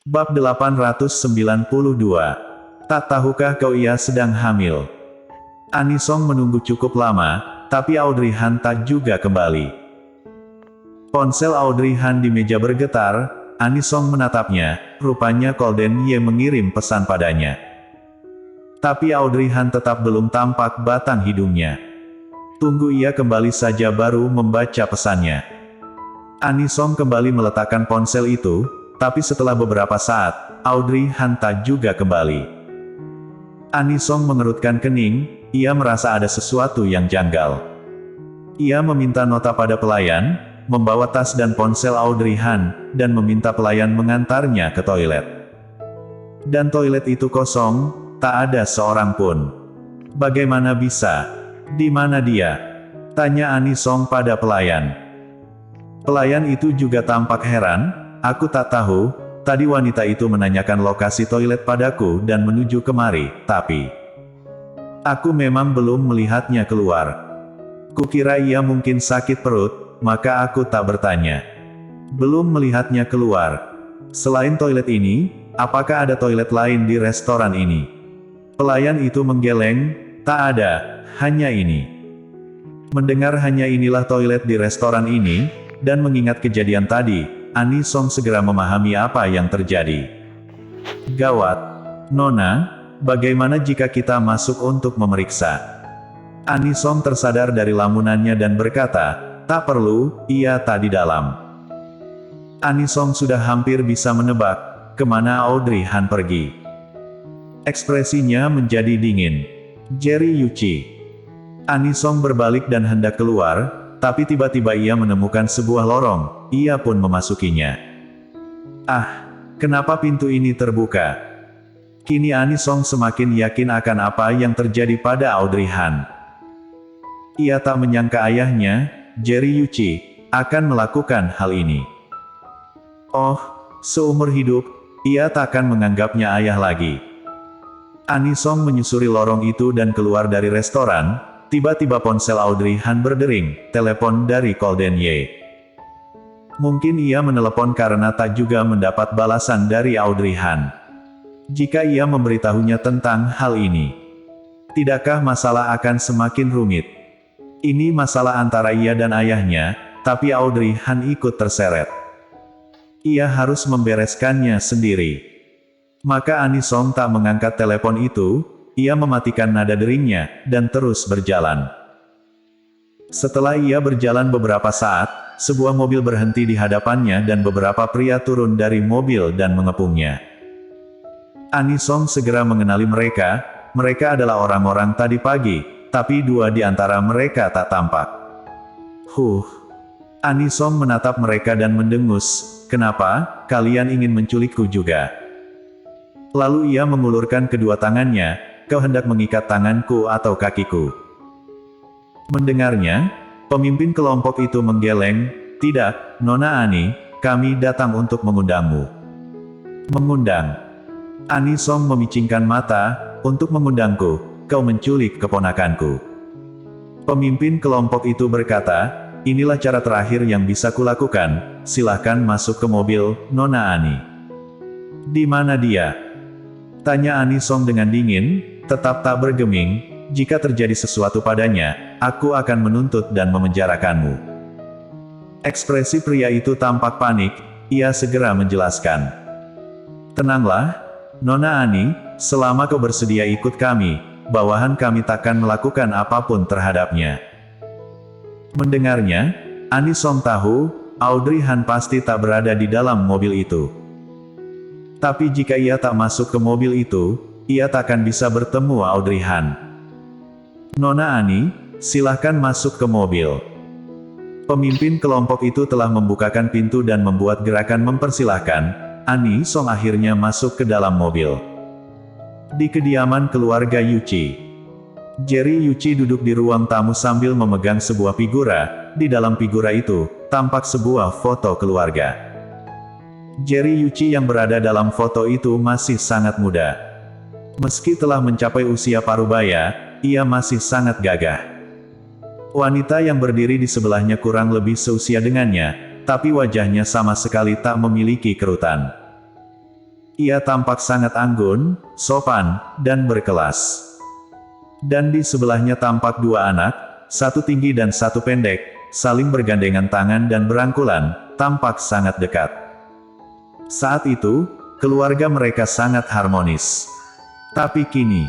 Bab 892. Tak tahukah kau ia sedang hamil? Anisong menunggu cukup lama, tapi Audrey Han tak juga kembali. Ponsel Audrey Han di meja bergetar, Anisong menatapnya, rupanya Golden Ye mengirim pesan padanya. Tapi Audrey Han tetap belum tampak batang hidungnya. Tunggu ia kembali saja baru membaca pesannya. Anisong kembali meletakkan ponsel itu, tapi setelah beberapa saat, Audrey Han tak juga kembali. Anisong mengerutkan kening, ia merasa ada sesuatu yang janggal. Ia meminta nota pada pelayan, membawa tas dan ponsel Audrey Han, dan meminta pelayan mengantarnya ke toilet. Dan toilet itu kosong, tak ada seorang pun. Bagaimana bisa? Di mana dia? Tanya Anisong pada pelayan. Pelayan itu juga tampak heran. Aku tak tahu, tadi wanita itu menanyakan lokasi toilet padaku dan menuju kemari, tapi aku memang belum melihatnya keluar. Kukira ia mungkin sakit perut, maka aku tak bertanya. Belum melihatnya keluar. Selain toilet ini, apakah ada toilet lain di restoran ini? Pelayan itu menggeleng, tak ada, hanya ini. Mendengar hanya inilah toilet di restoran ini, dan mengingat kejadian tadi, Anisong segera memahami apa yang terjadi. Gawat. Nona, bagaimana jika kita masuk untuk memeriksa? Anisong tersadar dari lamunannya dan berkata, tak perlu, ia tak di dalam. Anisong sudah hampir bisa menebak, kemana Audrey Han pergi. Ekspresinya menjadi dingin. Jerry Yuchi. Anisong berbalik dan hendak keluar, tapi tiba-tiba ia menemukan sebuah lorong, ia pun memasukinya. Ah, kenapa pintu ini terbuka? Kini Anisong semakin yakin akan apa yang terjadi pada Audrey Han. Ia tak menyangka ayahnya, Jerry Yuchi, akan melakukan hal ini. Oh, seumur hidup, ia tak akan menganggapnya ayah lagi. Anisong menyusuri lorong itu dan keluar dari restoran. Tiba-tiba ponsel Audrey Han berdering, telepon dari Golden Ye. Mungkin ia menelepon karena tak juga mendapat balasan dari Audrey Han. Jika ia memberitahunya tentang hal ini, tidakkah masalah akan semakin rumit? Ini masalah antara ia dan ayahnya, tapi Audrey Han ikut terseret. Ia harus membereskannya sendiri. Maka Anisong tak mengangkat telepon itu. Ia mematikan nada deringnya, dan terus berjalan. Setelah ia berjalan beberapa saat, sebuah mobil berhenti di hadapannya dan beberapa pria turun dari mobil dan mengepungnya. Anisong segera mengenali mereka, mereka adalah orang-orang tadi pagi, tapi dua di antara mereka tak tampak. Anisong menatap mereka dan mendengus, kenapa, kalian ingin menculikku juga? Lalu ia mengulurkan kedua tangannya, kau hendak mengikat tanganku atau kakiku? Mendengarnya, pemimpin kelompok itu menggeleng, tidak, Nona Ani, kami datang untuk mengundangmu. Mengundang? Anisong memicingkan mata, untuk mengundangku, kau menculik keponakanku. Pemimpin kelompok itu berkata, inilah cara terakhir yang bisa kulakukan, silahkan masuk ke mobil, Nona Ani. Di mana dia? Tanya Anisong dengan dingin, tetap tak bergeming, jika terjadi sesuatu padanya, aku akan menuntut dan memenjarakanmu. Ekspresi pria itu tampak panik, ia segera menjelaskan. Tenanglah, Nona Ani, selama kau bersedia ikut kami, bawahan kami takkan melakukan apapun terhadapnya. Mendengarnya, Anisong tahu, Audrey Han pasti tak berada di dalam mobil itu. Tapi jika ia tak masuk ke mobil itu, ia takkan bisa bertemu Audrey Han. Nona Ani, silahkan masuk ke mobil. Pemimpin kelompok itu telah membukakan pintu dan membuat gerakan mempersilahkan. Anisong akhirnya masuk ke dalam mobil. Di kediaman keluarga Yuchi. Jerry Yuchi duduk di ruang tamu sambil memegang sebuah figura. Di dalam figura itu, tampak sebuah foto keluarga. Jerry Yuchi yang berada dalam foto itu masih sangat muda. Meski telah mencapai usia parubaya, ia masih sangat gagah. Wanita yang berdiri di sebelahnya kurang lebih seusia dengannya, tapi wajahnya sama sekali tak memiliki kerutan. Ia tampak sangat anggun, sopan, dan berkelas. Dan di sebelahnya tampak dua anak, satu tinggi dan satu pendek, saling bergandengan tangan dan berangkulan, tampak sangat dekat. Saat itu, keluarga mereka sangat harmonis. Tapi kini,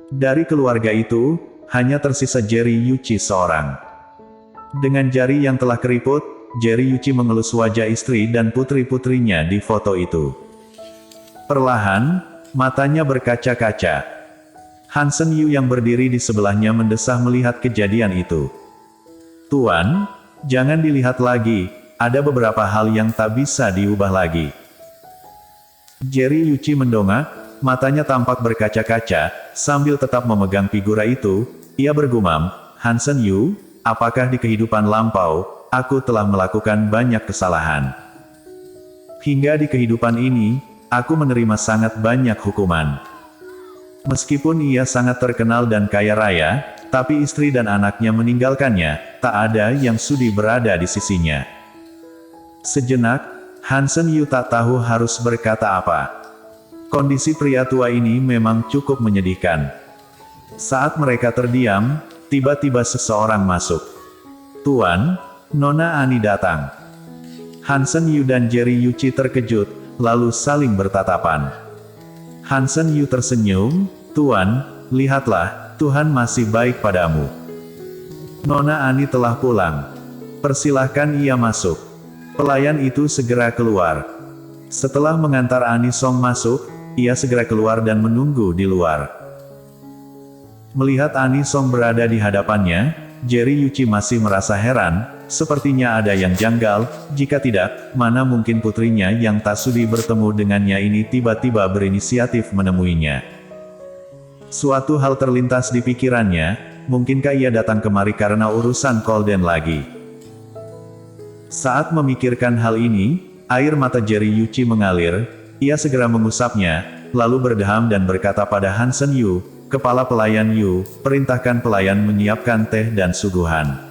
dari keluarga itu, hanya tersisa Jerry Yuichi seorang. Dengan jari yang telah keriput, Jerry Yuichi mengelus wajah istri dan putri-putrinya di foto itu. Perlahan, matanya berkaca-kaca. Hansen Yu yang berdiri di sebelahnya mendesah melihat kejadian itu. "Tuan, jangan dilihat lagi, ada beberapa hal yang tak bisa diubah lagi." Jerry Yuichi mendongak, matanya tampak berkaca-kaca, sambil tetap memegang figura itu, ia bergumam, "Hansen Yu, apakah di kehidupan lampau, aku telah melakukan banyak kesalahan? Hingga di kehidupan ini, aku menerima sangat banyak hukuman. Meskipun ia sangat terkenal dan kaya raya, tapi istri dan anaknya meninggalkannya, tak ada yang sudi berada di sisinya." Sejenak, Hansen Yu tak tahu harus berkata apa. Kondisi pria tua ini memang cukup menyedihkan. Saat mereka terdiam, tiba-tiba seseorang masuk. "Tuan, Nona Ani datang." Hansen Yu dan Jerry Yuichi terkejut, lalu saling bertatapan. Hansen Yu tersenyum, "Tuan, lihatlah, Tuhan masih baik padamu. Nona Ani telah pulang. Persilahkan ia masuk." Pelayan itu segera keluar. Setelah mengantar Ani Song masuk, ia segera keluar dan menunggu di luar. Melihat Ani Song berada di hadapannya, Jerry Yuichi masih merasa heran, sepertinya ada yang janggal, jika tidak, mana mungkin putrinya yang tak sudi bertemu dengannya ini tiba-tiba berinisiatif menemuinya. Suatu hal terlintas di pikirannya, mungkinkah ia datang kemari karena urusan Golden lagi? Saat memikirkan hal ini, air mata Jerry Yuichi mengalir, ia segera mengusapnya, lalu berdeham dan berkata pada Hansen Yu, "Kepala pelayan Yu, perintahkan pelayan menyiapkan teh dan suguhan."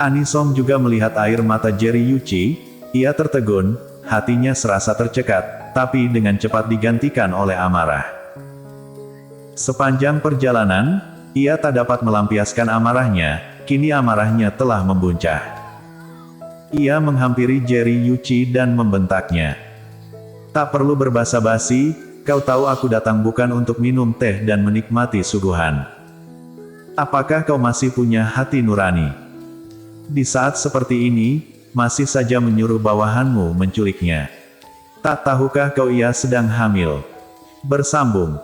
Ani Song juga melihat air mata Jerry Yuichi, ia tertegun, hatinya serasa tercekat, tapi dengan cepat digantikan oleh amarah. Sepanjang perjalanan, ia tak dapat melampiaskan amarahnya, kini amarahnya telah membuncah. Ia menghampiri Jerry Yuichi dan membentaknya. "Tak perlu berbasa-basi, kau tahu aku datang bukan untuk minum teh dan menikmati suguhan. Apakah kau masih punya hati nurani? Di saat seperti ini, masih saja menyuruh bawahanmu menculiknya. Tak tahukah kau ia sedang hamil?" Bersambung.